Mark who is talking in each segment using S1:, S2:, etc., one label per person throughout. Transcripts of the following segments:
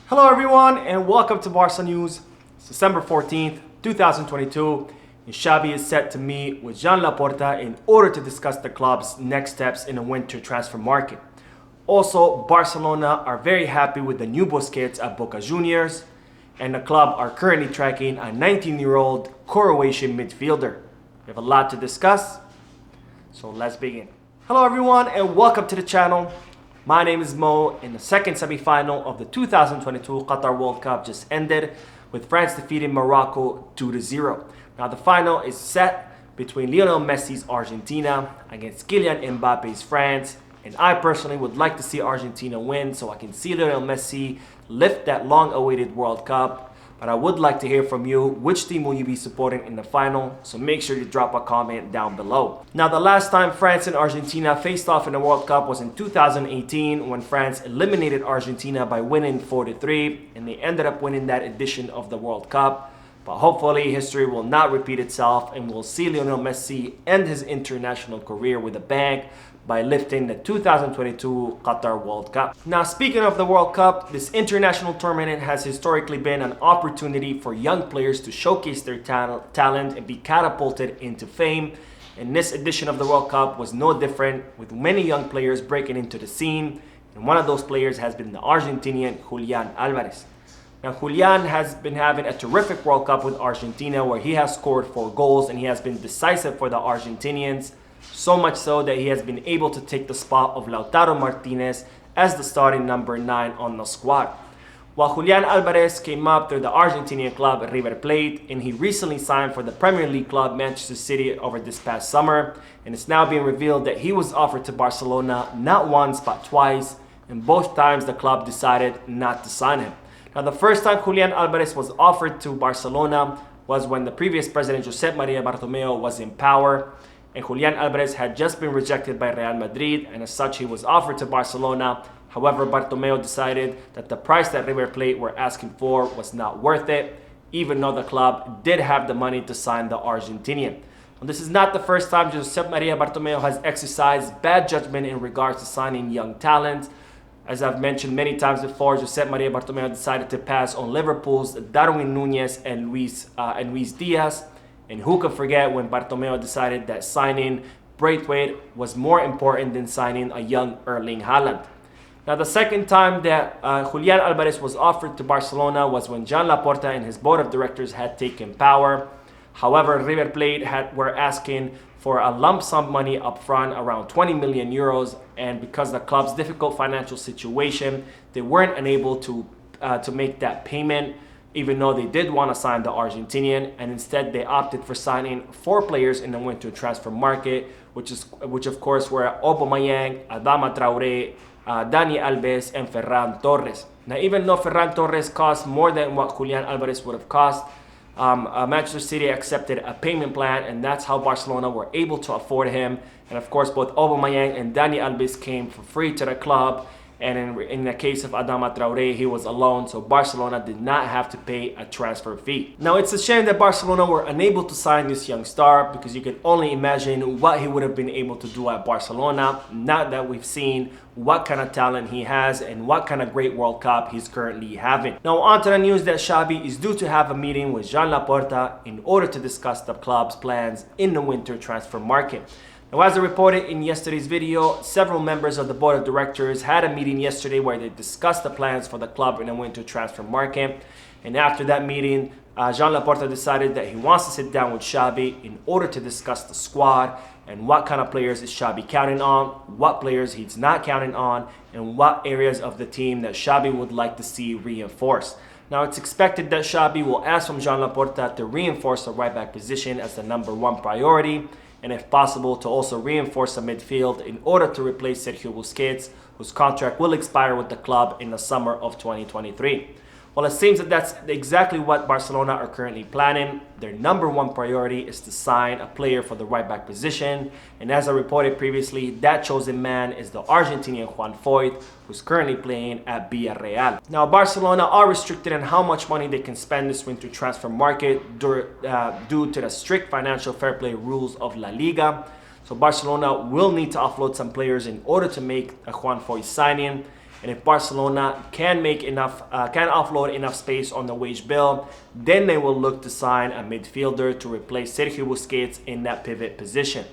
S1: Hello everyone and welcome to Barca News. It's December 14th, 2022 and Xavi is set to meet with Joan Laporta in order to discuss the club's next steps in the winter transfer market. Also, Barcelona are very happy with the new Busquets at Boca Juniors and the club are currently tracking a 19-year-old Croatian midfielder. We have a lot to discuss, so let's begin. Hello everyone and welcome to the channel. My name is Mo, and the second semi-final of the 2022 Qatar World Cup just ended with France defeating Morocco 2-0. Now the final is set between Lionel Messi's Argentina against Kylian Mbappe's France, and I personally would like to see Argentina win so I can see Lionel Messi lift that long-awaited World Cup. But I would like to hear from you. Which team will you be supporting in the final? So make sure you drop a comment down below. Now, the last time France and Argentina faced off in the World Cup was in 2018 when France eliminated Argentina by winning 4-3, and they ended up winning that edition of the World Cup. But hopefully history will not repeat itself and we'll see Lionel Messi end his international career with a bang by lifting the 2022 Qatar World Cup. Now, speaking of the World Cup, this international tournament has historically been an opportunity for young players to showcase their talent and be catapulted into fame. And this edition of the World Cup was no different, with many young players breaking into the scene. And one of those players has been the Argentinian Julian Alvarez. Now, Julian has been having a terrific World Cup with Argentina where he has scored 4 goals and he has been decisive for the Argentinians. So much so that he has been able to take the spot of Lautaro Martinez as the starting number 9 on the squad. While Julian Alvarez came up through the Argentinian club River Plate, and he recently signed for the Premier League club Manchester City over this past summer, and it's now being revealed that he was offered to Barcelona not once but twice, and both times the club decided not to sign him. Now, the first time Julian Alvarez was offered to Barcelona was when the previous president Josep Maria Bartomeu was in power, and Julian Alvarez had just been rejected by Real Madrid, and as such he was offered to Barcelona. However, Bartomeu decided that the price that River Plate were asking for was not worth it, even though the club did have the money to sign the Argentinian. Well, this is not the first time Josep Maria Bartomeu has exercised bad judgment in regards to signing young talent. As I've mentioned many times before, Josep Maria Bartomeu decided to pass on Liverpool's Darwin Núñez and Luis Diaz. And who could forget when Bartomeu decided that signing Braithwaite was more important than signing a young Erling Haaland. Now, the second time that Julian Alvarez was offered to Barcelona was when Joan Laporta and his board of directors had taken power. However, River Plate were asking for a lump sum money up front, around 20 million euros, and because the club's difficult financial situation, they weren't unable to make that payment, even though they did want to sign the Argentinian, and instead they opted for signing 4 players in the winter transfer market, which of course were Aubameyang, Adama Traoré, Dani Alves, and Ferran Torres. Now, even though Ferran Torres cost more than what Julian Alvarez would have cost, Manchester City accepted a payment plan, and that's how Barcelona were able to afford him. And of course, both Aubameyang and Dani Alves came for free to the club. And in the case of Adama Traoré, he was alone, so Barcelona did not have to pay a transfer fee. Now, it's a shame that Barcelona were unable to sign this young star, because you can only imagine what he would have been able to do at Barcelona, now that we've seen what kind of talent he has and what kind of great World Cup he's currently having. Now, on to the news that Xavi is due to have a meeting with Joan Laporta in order to discuss the club's plans in the winter transfer market. Now, as I reported in yesterday's video, several members of the board of directors had a meeting yesterday where they discussed the plans for the club in the winter transfer market. And after that meeting, Joan Laporta decided that he wants to sit down with Xavi in order to discuss the squad and what kind of players is Xavi counting on, what players he's not counting on, and what areas of the team that Xavi would like to see reinforced. Now, it's expected that Xavi will ask from Joan Laporta to reinforce the right back position as the #1 priority, and if possible to also reinforce the midfield in order to replace Sergio Busquets, whose contract will expire with the club in the summer of 2023. Well, it seems that that's exactly what Barcelona are currently planning. Their #1 priority is to sign a player for the right back position, and as I reported previously, that chosen man is the Argentinian Juan Foyth, who's currently playing at Villarreal. Now, Barcelona are restricted on how much money they can spend this winter transfer market due to the strict financial fair play rules of La Liga. So Barcelona will need to offload some players in order to make a Juan Foyth signing. And if Barcelona can offload enough space on the wage bill, then they will look to sign a midfielder to replace Sergio Busquets in that pivot position.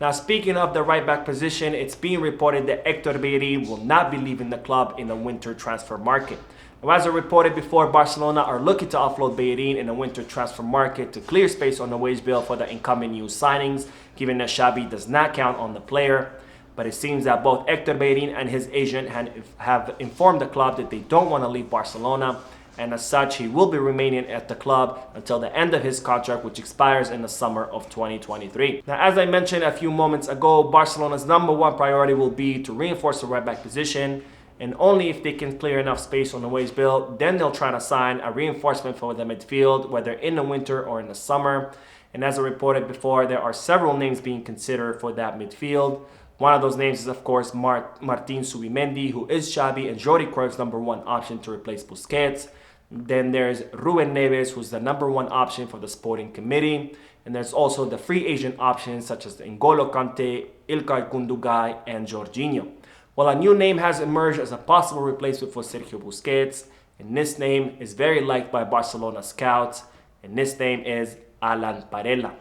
S1: Now, speaking of the right back position, it's being reported that Hector Bellerin will not be leaving the club in the winter transfer market. Now, as I reported before, Barcelona are looking to offload Bellerin in the winter transfer market to clear space on the wage bill for the incoming new signings, given that Xavi does not count on the player. But it seems that both Hector Bellerin and his agent have informed the club that they don't want to leave Barcelona, and as such, he will be remaining at the club until the end of his contract, which expires in the summer of 2023. Now, as I mentioned a few moments ago, Barcelona's #1 priority will be to reinforce the right back position, and only if they can clear enough space on the wage bill, then they'll try to sign a reinforcement for the midfield, whether in the winter or in the summer. And as I reported before, there are several names being considered for that midfield. One of those names is, of course, Martin Zubimendi, who is Xavi and Jordi Cruyff's #1 option to replace Busquets. Then there's Ruben Neves, who's the #1 option for the sporting committee. And there's also the free agent options such as N'Golo Kante, Ilkay Gundogan, and Jorginho. Well, a new name has emerged as a possible replacement for Sergio Busquets, and this name is very liked by Barcelona scouts, and this name is Alan Parella.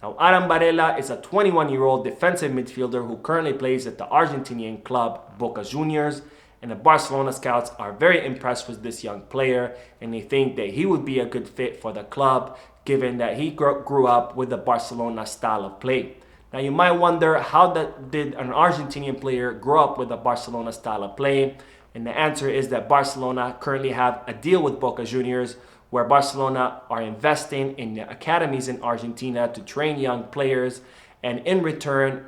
S1: Now, Alan Parella is a 21-year-old defensive midfielder who currently plays at the Argentinian club Boca Juniors, and the Barcelona scouts are very impressed with this young player, and they think that he would be a good fit for the club, given that he grew up with the Barcelona style of play. Now, you might wonder, how did an Argentinian player grow up with the Barcelona style of play? And the answer is that Barcelona currently have a deal with Boca Juniors, where Barcelona are investing in the academies in Argentina to train young players, and in return,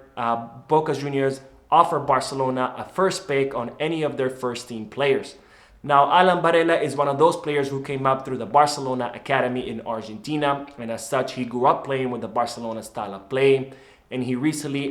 S1: Boca Juniors offer Barcelona a first pick on any of their first team players. Now, Alan Parella is one of those players who came up through the Barcelona Academy in Argentina, and as such, he grew up playing with the Barcelona style of play, and he recently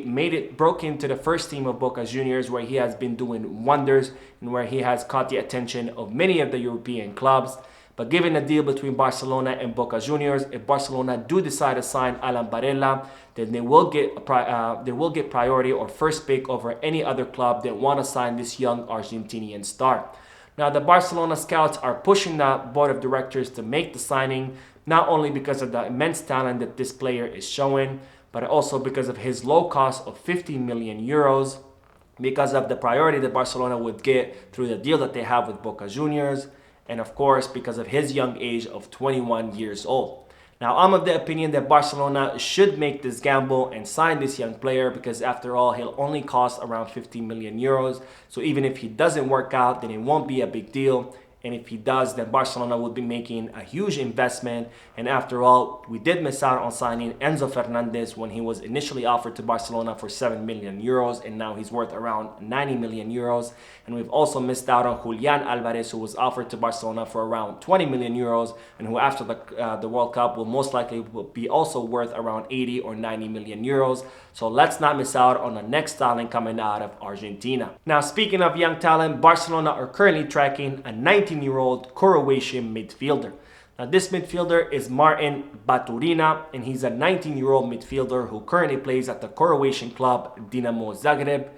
S1: broke into the first team of Boca Juniors, where he has been doing wonders and where he has caught the attention of many of the European clubs. But given the deal between Barcelona and Boca Juniors, if Barcelona do decide to sign Alan Parella, then they will get priority or first pick over any other club that want to sign this young Argentinian star. Now, the Barcelona scouts are pushing the board of directors to make the signing, not only because of the immense talent that this player is showing, but also because of his low cost of 50 million euros, because of the priority that Barcelona would get through the deal that they have with Boca Juniors, and of course, because of his young age of 21 years old. Now, I'm of the opinion that Barcelona should make this gamble and sign this young player, because after all, he'll only cost around 50 million euros. So even if he doesn't work out, then it won't be a big deal. And if he does, then Barcelona will be making a huge investment. And after all, we did miss out on signing Enzo Fernandez when he was initially offered to Barcelona for 7 million euros, and now he's worth around 90 million euros. And we've also missed out on Julian Alvarez, who was offered to Barcelona for around 20 million euros, and who after the World Cup will most likely be also worth around 80 or 90 million euros. So let's not miss out on the next talent coming out of Argentina. Now, speaking of young talent, Barcelona are currently tracking a 19-year-old Croatian midfielder. Now, this midfielder is Martin Baturina, and he's a 19-year-old midfielder who currently plays at the Croatian club Dynamo Zagreb.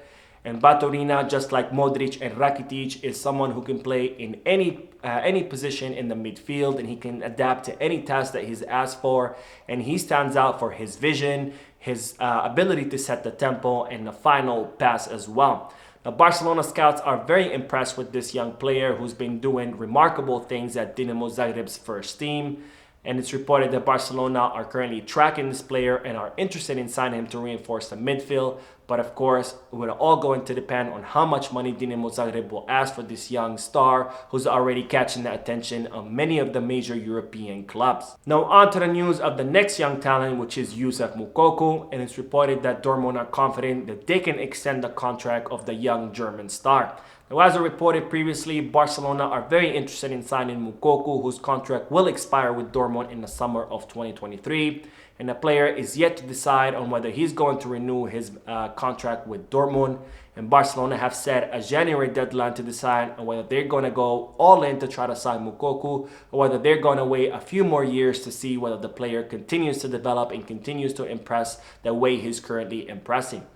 S1: And Baturina, just like Modric and Rakitic, is someone who can play in any position in the midfield, and he can adapt to any task that he's asked for. And he stands out for his vision, his ability to set the tempo, and the final pass as well. Now, Barcelona scouts are very impressed with this young player who's been doing remarkable things at Dynamo Zagreb's first team. And it's reported that Barcelona are currently tracking this player and are interested in signing him to reinforce the midfield. But of course, it will all going to depend on how much money Dynamo Zagreb will ask for this young star who's already catching the attention of many of the major European clubs. Now, on to the news of the next young talent, which is Youssef Moukoko. And it's reported that Dortmund are confident that they can extend the contract of the young German star. Now, as I reported previously, Barcelona are very interested in signing Moukoko, whose contract will expire with Dortmund in the summer of 2023. And the player is yet to decide on whether he's going to renew his contract with Dortmund. And Barcelona have set a January deadline to decide on whether they're going to go all in to try to sign Moukoko, or whether they're going to wait a few more years to see whether the player continues to develop and continues to impress the way he's currently impressing.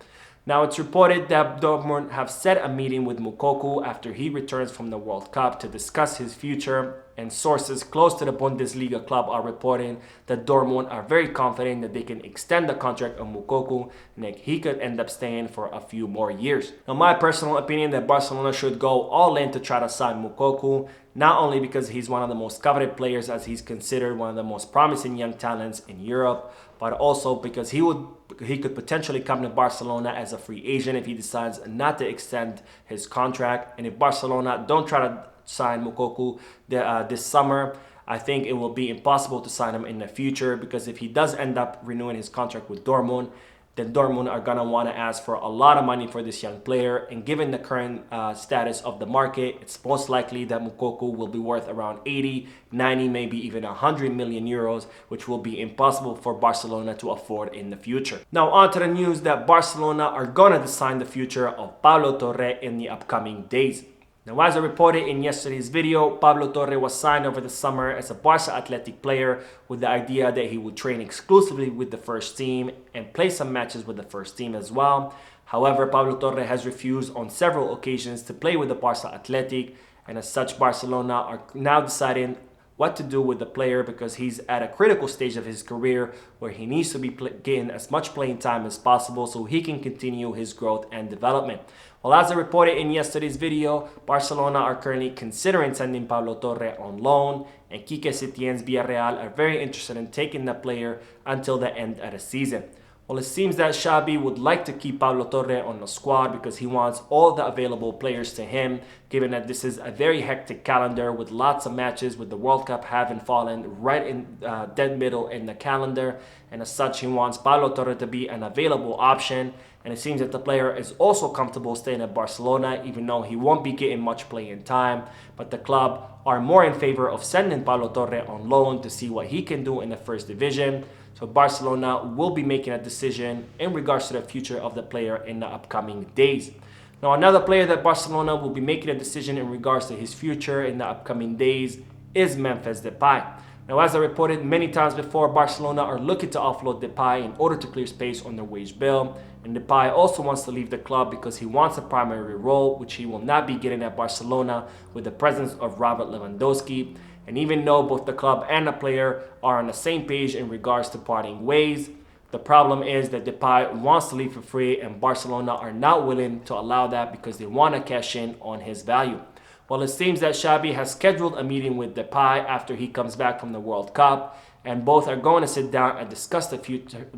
S1: Now, it's reported that Dortmund have set a meeting with Moukoko after he returns from the World Cup to discuss his future, and sources close to the Bundesliga club are reporting that Dortmund are very confident that they can extend the contract of Moukoko and that he could end up staying for a few more years. Now, my personal opinion that Barcelona should go all in to try to sign Moukoko, not only because he's one of the most coveted players as he's considered one of the most promising young talents in Europe, but also because he could potentially come to Barcelona as a free agent if he decides not to extend his contract. And if Barcelona don't try to sign Moukoko this summer, I think it will be impossible to sign him in the future, because if he does end up renewing his contract with Dortmund, then Dortmund are going to want to ask for a lot of money for this young player. And given the current status of the market, it's most likely that Moukoko will be worth around 80, 90, maybe even 100 million euros, which will be impossible for Barcelona to afford in the future. Now, on to the news that Barcelona are going to design the future of Pablo Torre in the upcoming days. Now, as I reported in yesterday's video, Pablo Torre was signed over the summer as a Barca Athletic player with the idea that he would train exclusively with the first team and play some matches with the first team as well. However, Pablo Torre has refused on several occasions to play with the Barca Athletic, and as such, Barcelona are now deciding what to do with the player, because he's at a critical stage of his career where he needs to be getting as much playing time as possible so he can continue his growth and development. Well, as I reported in yesterday's video, Barcelona are currently considering sending Pablo Torre on loan, and Quique Setien's Villarreal are very interested in taking the player until the end of the season. Well, it seems that Xavi would like to keep Pablo Torre on the squad because he wants all the available players to him, given that this is a very hectic calendar with lots of matches, with the World Cup having fallen right in dead middle in the calendar. And as such, he wants Pablo Torre to be an available option. And it seems that the player is also comfortable staying at Barcelona, even though he won't be getting much playing time. But the club are more in favor of sending Pablo Torre on loan to see what he can do in the first division. So Barcelona will be making a decision in regards to the future of the player in the upcoming days. Now, another player that Barcelona will be making a decision in regards to his future in the upcoming days is Memphis Depay. Now, as I reported many times before, Barcelona are looking to offload Depay in order to clear space on their wage bill. And Depay also wants to leave the club because he wants a primary role, which he will not be getting at Barcelona with the presence of Robert Lewandowski. And even though both the club and the player are on the same page in regards to parting ways, the problem is that Depay wants to leave for free, and Barcelona are not willing to allow that because they want to cash in on his value. Well, it seems that Xavi has scheduled a meeting with Depay after he comes back from the World Cup, and both are going to sit down and discuss the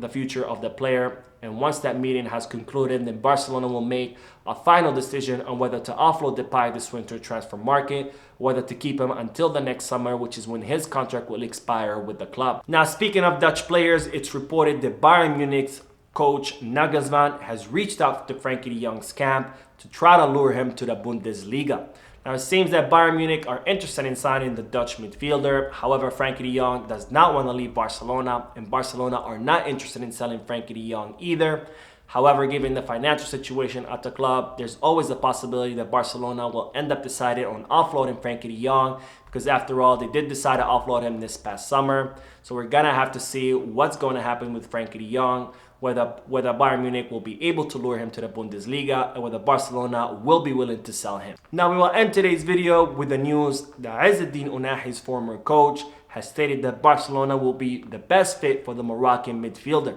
S1: future of the player. And once that meeting has concluded, then Barcelona will make a final decision on whether to offload Depay this winter transfer market, whether to keep him until the next summer, which is when his contract will expire with the club. Now, speaking of Dutch players, it's reported that Bayern Munich's coach Nagelsmann has reached out to Frankie de Jong's camp to try to lure him to the Bundesliga. Now, it seems that Bayern Munich are interested in signing the Dutch midfielder. However, Frankie de Jong does not want to leave Barcelona, and Barcelona are not interested in selling Frankie de Jong either. However, given the financial situation at the club, there's always a possibility that Barcelona will end up deciding on offloading Frankie de Jong, because after all, they did decide to offload him this past summer. So we're going to have to see what's going to happen with Frankie de Jong, whether Bayern Munich will be able to lure him to the Bundesliga, and whether Barcelona will be willing to sell him. Now, we will end today's video with the news that Izzeddine Ounahi's former coach has stated that Barcelona will be the best fit for the Moroccan midfielder.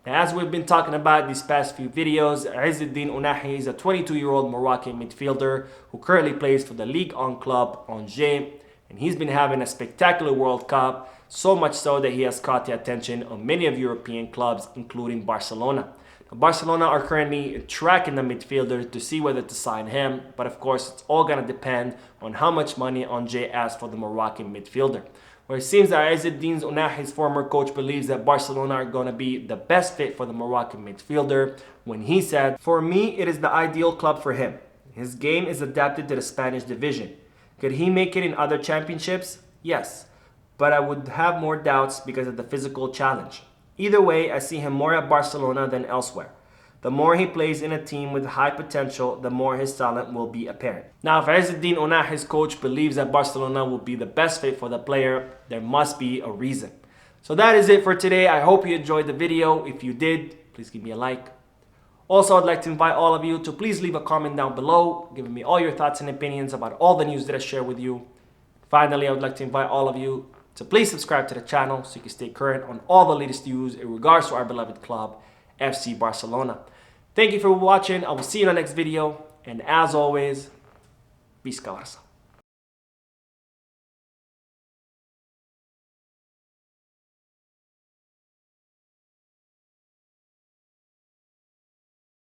S1: Now, as we've been talking about these past few videos, Izzeddine Ounahi is a 22-year-old Moroccan midfielder who currently plays for the Ligue 1 club Angers, and he's been having a spectacular World Cup, so much so that he has caught the attention of many of European clubs, including Barcelona. Now, Barcelona are currently tracking the midfielder to see whether to sign him, but of course it's all going to depend on how much money Angers asks for the Moroccan midfielder. Where it seems that Izzeddine Ounahi's former coach believes that Barcelona are going to be the best fit for the Moroccan midfielder, when he said, "For me, it is the ideal club for him. His game is adapted to the Spanish division. Could he make it in other championships? Yes. But I would have more doubts because of the physical challenge. Either way, I see him more at Barcelona than elsewhere. The more he plays in a team with high potential, the more his talent will be apparent." Now, if Izzeddine Ounahi's coach believes that Barcelona will be the best fit for the player, there must be a reason. So that is it for today. I hope you enjoyed the video. If you did, please give me a like. Also, I'd like to invite all of you to please leave a comment down below, giving me all your thoughts and opinions about all the news that I share with you. Finally, I would like to invite all of you to please subscribe to the channel so you can stay current on all the latest news in regards to our beloved club, FC Barcelona. Thank you for watching. I will see you in the next video. And as always, Visca Barça.